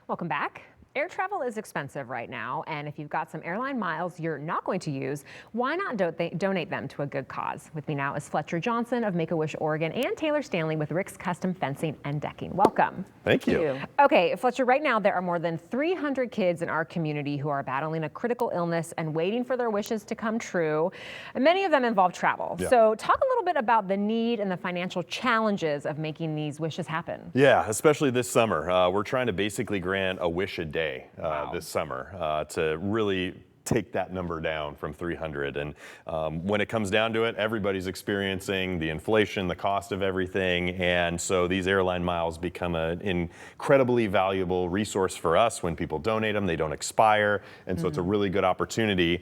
Welcome back. Air travel is expensive right now, and if you've got some airline miles you're not going to use, why not donate them to a good cause? With me now is Fletcher Johnson of Make-A-Wish Oregon and Taylor Stanley with Rick's Custom Fencing and Decking. Welcome. Thank you. Okay, Fletcher, right now there are more than 300 kids in our community who are battling a critical illness and waiting for their wishes to come true. And many of them involve travel. Yeah. So talk a little bit about the need and the financial challenges of making these wishes happen. Yeah, especially this summer. We're trying to basically grant a wish a day this summer to really take that number down from 300. And when it comes down to it, everybody's experiencing the inflation, the cost of everything. And so these airline miles become an incredibly valuable resource for us. When people donate them, they don't expire. And so it's a really good opportunity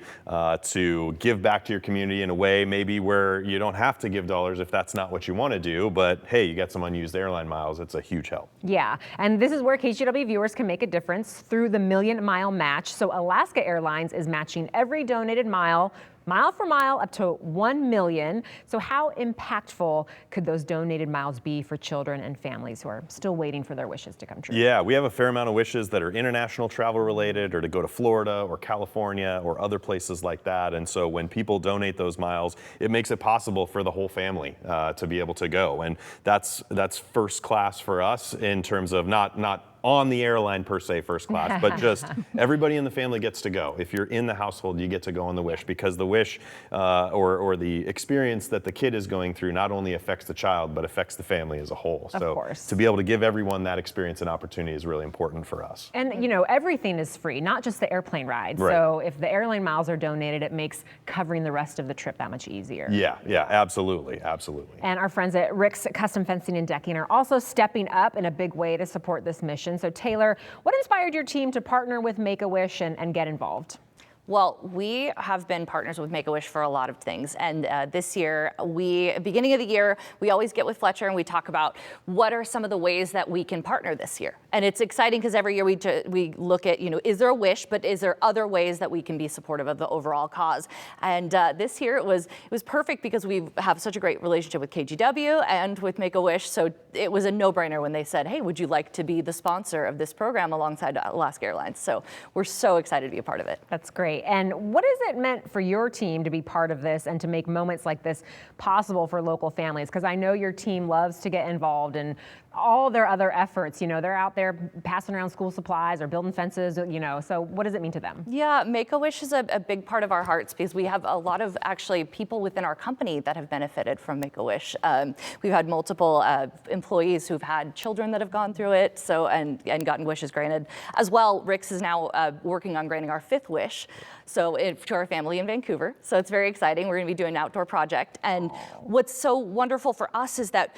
to give back to your community in a way maybe where you don't have to give dollars if that's not what you want to do. But hey, you get some unused airline miles. It's a huge help. Yeah, and this is where KGW viewers can make a difference through the Million Mile Match. So Alaska Airlines is matching every donated mile for mile up to 1 million. So how impactful could those donated miles be for children and families who are still waiting for their wishes to come true? Yeah, we have a fair amount of wishes that are international travel related, or to go to Florida or California or other places like that. And so when people donate those miles, it makes it possible for the whole family to be able to go. And that's first class for us in terms of not on the airline per se first class, but just everybody in the family gets to go. If you're in the household, you get to go on the wish, because the wish or the experience that the kid is going through not only affects the child, but affects the family as a whole. Of course. To be able to give everyone that experience and opportunity is really important for us. And you know, everything is free, not just the airplane ride. Right. So if the airline miles are donated, it makes covering the rest of the trip that much easier. Yeah, absolutely. And our friends at Rick's Custom Fencing and Decking are also stepping up in a big way to support this mission. So Taylor, what inspired your team to partner with Make-A-Wish and get involved? Well, we have been partners with Make-A-Wish for a lot of things. And this year, beginning of the year, we always get with Fletcher and we talk about what are some of the ways that we can partner this year. And it's exciting because every year we look at, is there a wish, but is there other ways that we can be supportive of the overall cause? And this year it was perfect because we have such a great relationship with KGW and with Make-A-Wish. So it was a no-brainer when they said, hey, would you like to be the sponsor of this program alongside Alaska Airlines? So we're so excited to be a part of it. That's great. And what has it meant for your team to be part of this and to make moments like this possible for local families? Because I know your team loves to get involved in all their other efforts. They're out there passing around school supplies or building fences, so what does it mean to them? Yeah, Make-A-Wish is a big part of our hearts because we have a lot of actually people within our company that have benefited from Make-A-Wish. We've had multiple employees who've had children that have gone through it, and gotten wishes granted. As well, Rick's is now working on granting our 5th wish, to our family in Vancouver. So it's very exciting. We're going to be doing an outdoor project. And what's so wonderful for us is that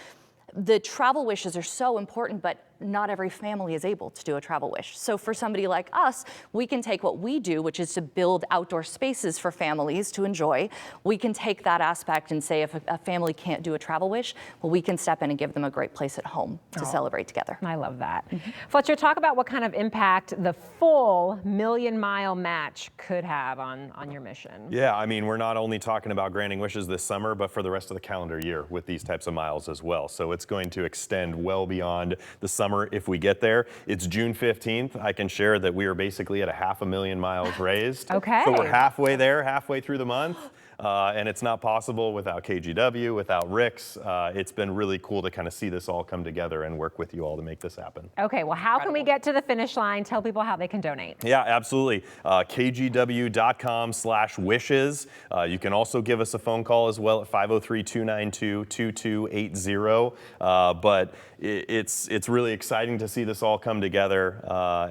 the travel wishes are so important, but not every family is able to do a travel wish. So for somebody like us, we can take what we do, which is to build outdoor spaces for families to enjoy. We can take that aspect and say if a family can't do a travel wish, well, we can step in and give them a great place at home to celebrate together. I love that. Fletcher, talk about what kind of impact the full Million Mile Match could have on your mission. Yeah, I mean, we're not only talking about granting wishes this summer, but for the rest of the calendar year with these types of miles as well. So it's going to extend well beyond the summer if we get there. It's June 15th. I can share that we are basically at 500,000 miles raised. Okay. So we're halfway there, halfway through the month. And it's not possible without KGW, without Rick's. It's been really cool to kind of see this all come together and work with you all to make this happen. Okay, well, how can we get to the finish line? Tell people how they can donate. Yeah, absolutely. KGW.com/wishes. You can also give us a phone call as well at 503-292-2280. But it's really exciting to see this all come together.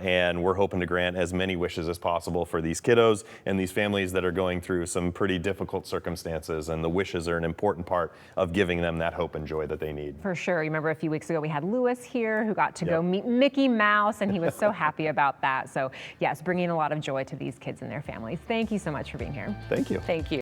And we're hoping to grant as many wishes as possible for these kiddos and these families that are going through some pretty difficult circumstances, and the wishes are an important part of giving them that hope and joy that they need. For sure. You remember a few weeks ago we had Lewis here who got to go meet Mickey Mouse, and he was so happy about that. So yes, bringing a lot of joy to these kids and their families. Thank you so much for being here. Thank you. Thank you.